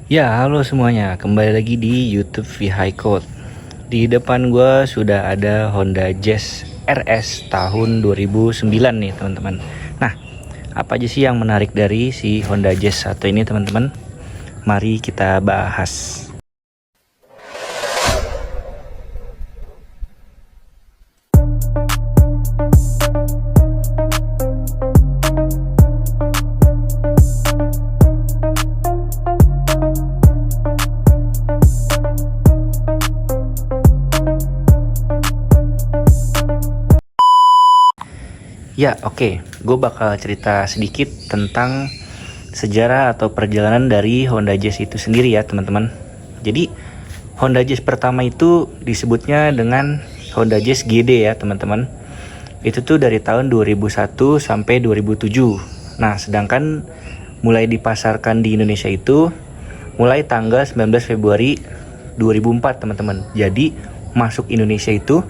Ya, halo semuanya. Kembali lagi di YouTube Vehicle. Di depan gua sudah ada Honda Jazz RS tahun 2009 nih, teman-teman. Nah, apa aja sih yang menarik dari si Honda Jazz satu ini, teman-teman? Mari kita bahas. Ya, oke. Gue bakal cerita sedikit tentang sejarah atau perjalanan dari Honda Jazz itu sendiri ya, teman-teman. Jadi, Honda Jazz pertama itu disebutnya dengan Honda Jazz GD ya, teman-teman. Itu tuh dari tahun 2001 sampai 2007. Nah, sedangkan mulai dipasarkan di Indonesia itu mulai tanggal 19 Februari 2004, teman-teman. Jadi, masuk Indonesia itu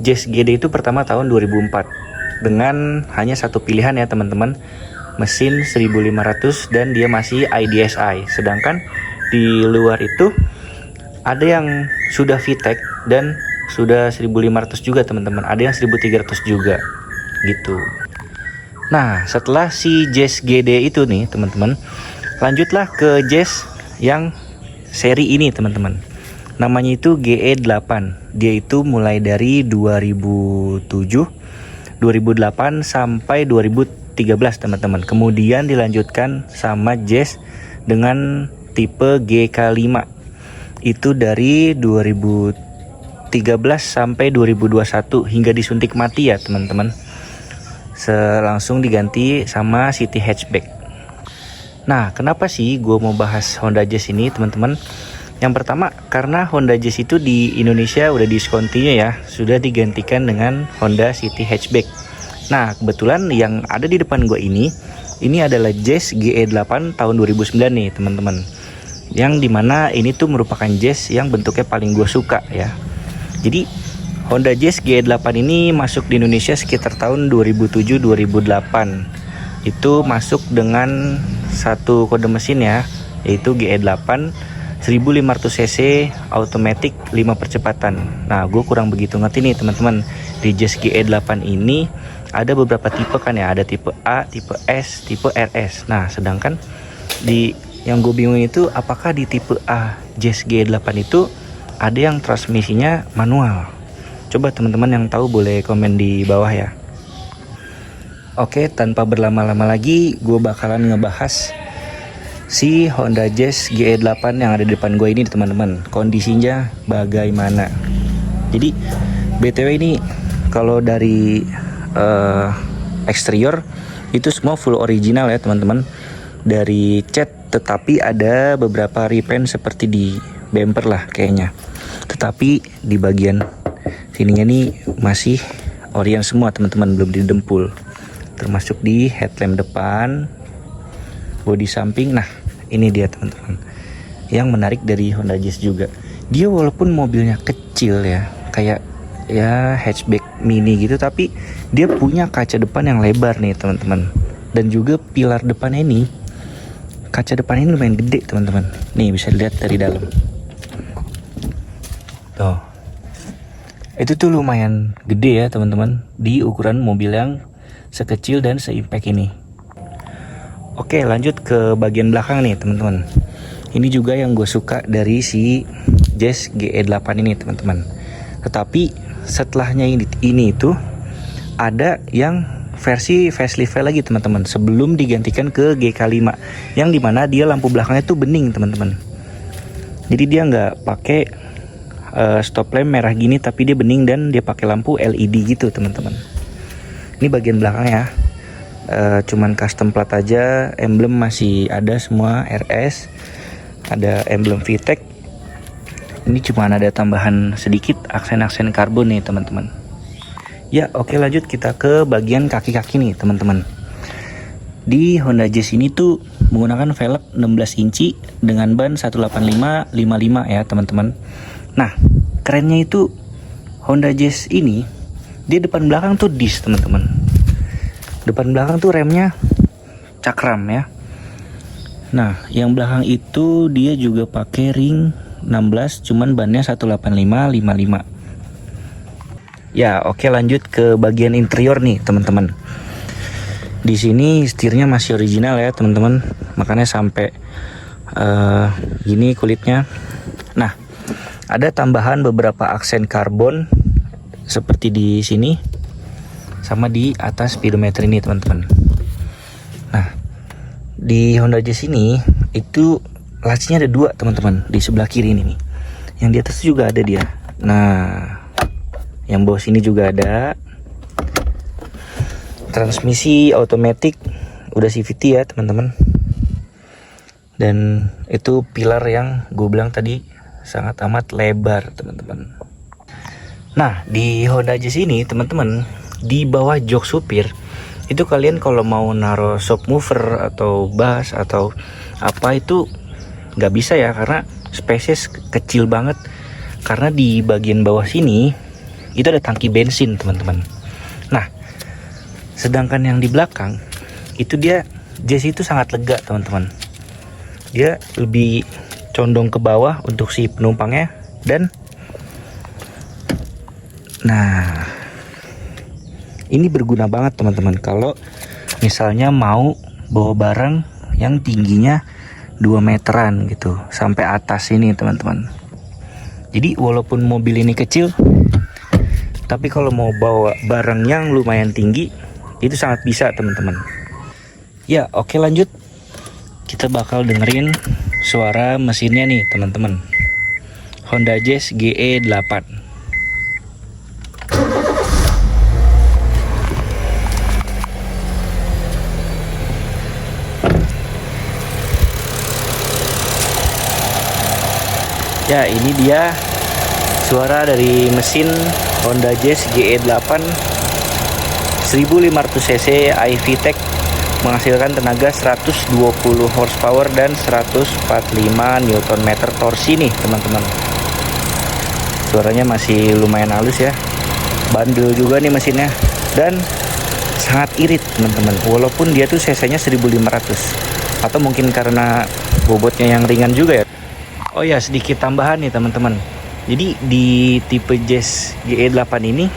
Jazz GD itu pertama tahun 2004 dengan hanya satu pilihan ya teman-teman, mesin 1500 dan dia masih IDSI. Sedangkan di luar itu ada yang sudah VTEC dan sudah 1500 juga teman-teman, ada yang 1300 juga gitu. Nah, setelah si Jazz GD itu nih teman-teman, lanjutlah ke Jazz yang seri ini teman-teman. Namanya itu GE8. Dia itu mulai dari 2007, 2008 sampai 2013 teman-teman. Kemudian dilanjutkan sama Jazz dengan tipe GK5. Itu dari 2013 sampai 2021 hingga disuntik mati ya teman-teman. Langsung diganti sama City Hatchback. Nah, kenapa sih gue mau bahas Honda Jazz ini teman-teman? Yang pertama, karena Honda Jazz itu di Indonesia udah discontinue ya, sudah digantikan dengan Honda City Hatchback. Nah, kebetulan yang ada di depan gue ini adalah Jazz GE8 tahun 2009 nih teman-teman. Yang dimana ini tuh merupakan Jazz yang bentuknya paling gue suka ya. Jadi, Honda Jazz GE8 ini masuk di Indonesia sekitar tahun 2007-2008. Itu masuk dengan satu kode mesin ya, yaitu GE8 1500cc automatic 5 percepatan. Nah, gue kurang begitu ngerti nih teman-teman. Di Jazz GE8 ini ada beberapa tipe kan ya, ada tipe A, tipe S, tipe RS. Nah, sedangkan di yang gue bingung itu apakah di tipe A Jazz GE8 itu ada yang transmisinya manual. Coba teman-teman yang tahu boleh komen di bawah ya. Oke, tanpa berlama-lama lagi, gue bakalan ngebahas si Honda Jazz GE8 yang ada di depan gue ini teman-teman. Kondisinya bagaimana? Jadi BTW ini kalau dari eksterior itu semua full original ya teman-teman. Dari cat, tetapi ada beberapa repaint seperti di bumper lah kayaknya. Tetapi di bagian sininya nih masih orient semua teman-teman, belum didempul. Termasuk di headlamp depan, bodi samping. Nah, ini dia teman-teman. Yang menarik dari Honda Jazz juga, dia walaupun mobilnya kecil ya, kayak ya hatchback mini gitu, tapi dia punya kaca depan yang lebar nih teman-teman. Dan juga pilar depannya ini, kaca depan ini lumayan gede teman-teman. Nih bisa dilihat dari dalam. Tuh. Itu tuh lumayan gede ya teman-teman di ukuran mobil yang sekecil dan se-impact ini. Oke, lanjut ke bagian belakang nih teman-teman. Ini juga yang gue suka dari si Jazz GE8 ini teman-teman. Tetapi setelahnya ini itu ada yang versi facelift lagi teman-teman, sebelum digantikan ke GK5, yang dimana dia lampu belakangnya tuh bening teman-teman. Jadi dia nggak pakai stop lamp merah gini, tapi dia bening dan dia pakai lampu LED gitu teman-teman. Ini bagian belakangnya. Cuman custom plat aja, emblem masih ada semua RS, ada emblem VTEC. Ini cuma ada tambahan sedikit aksen-aksen karbon nih teman-teman. Ya, oke, lanjut kita ke bagian kaki-kaki nih teman-teman. Di Honda Jazz ini tuh menggunakan velg 16 inci dengan ban 185/55 ya teman-teman. Nah, kerennya itu Honda Jazz ini dia depan belakang tuh disc teman-teman. Depan belakang tuh remnya cakram ya. Nah, yang belakang itu dia juga pakai ring 16, cuman bannya 185/55. Ya, oke, lanjut ke bagian interior nih, teman-teman. Di sini setirnya masih original ya, teman-teman. Makanya sampai gini kulitnya. Nah, ada tambahan beberapa aksen karbon seperti di sini sama di atas speedometer ini, teman-teman. Nah, di Honda Jazz ini itu latchnya ada dua, teman-teman, di sebelah kiri ini nih. Yang di atas juga ada dia. Nah, yang bawah sini juga ada. Transmisi otomatis udah CVT ya, teman-teman. Dan itu pilar yang gue bilang tadi sangat amat lebar, teman-teman. Nah, di Honda Jazz ini, teman-teman, di bawah jok supir itu kalian kalau mau naruh subwoofer atau bass atau apa itu nggak bisa ya, karena spaces kecil banget. Karena di bagian bawah sini itu ada tangki bensin, teman-teman. Nah, sedangkan yang di belakang itu dia Jazz itu sangat lega, teman-teman. Dia lebih condong ke bawah untuk si penumpangnya. Dan nah, ini berguna banget, teman-teman, kalau misalnya mau bawa barang yang tingginya 2 meteran gitu sampai atas ini, teman-teman. Jadi walaupun mobil ini kecil, tapi kalau mau bawa barang yang lumayan tinggi itu sangat bisa, teman-teman. Ya, oke, lanjut. Kita bakal dengerin suara mesinnya nih, teman-teman. Honda Jazz GE8. Ya, ini dia suara dari mesin Honda Jazz GE8 1500 cc iVTEC, menghasilkan tenaga 120 horsepower dan 145 Nm torsi nih, teman-teman. Suaranya masih lumayan halus ya. Bandel juga nih mesinnya dan sangat irit, teman-teman. Walaupun dia tuh cc-nya 1500, atau mungkin karena bobotnya yang ringan juga ya. Oh ya, sedikit tambahan nih, teman-teman. Jadi di tipe Jazz GE8 ini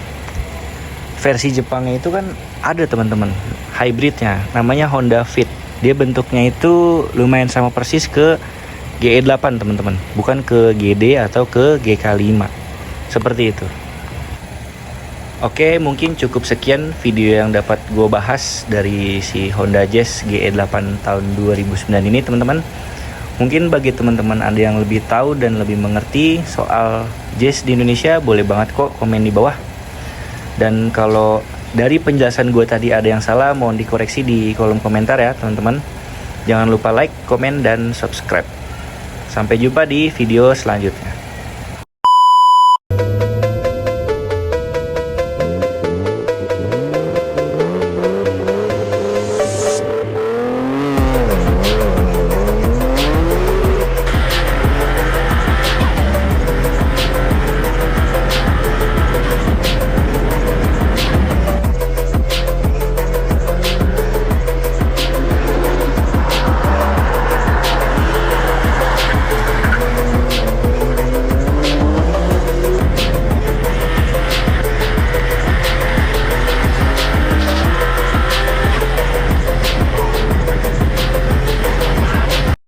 versi Jepangnya itu kan ada, teman-teman, hybridnya, namanya Honda Fit. Dia bentuknya itu lumayan sama persis ke GE8, teman-teman, bukan ke GD atau ke GK5 seperti itu. Oke, mungkin cukup sekian video yang dapat gue bahas dari si Honda Jazz GE8 tahun 2009 ini, teman-teman. Mungkin bagi teman-teman ada yang lebih tahu dan lebih mengerti soal Jazz di Indonesia, boleh banget kok komen di bawah. Dan kalau dari penjelasan gue tadi ada yang salah, mohon dikoreksi di kolom komentar ya, teman-teman. Jangan lupa like, komen, dan subscribe. Sampai jumpa di video selanjutnya.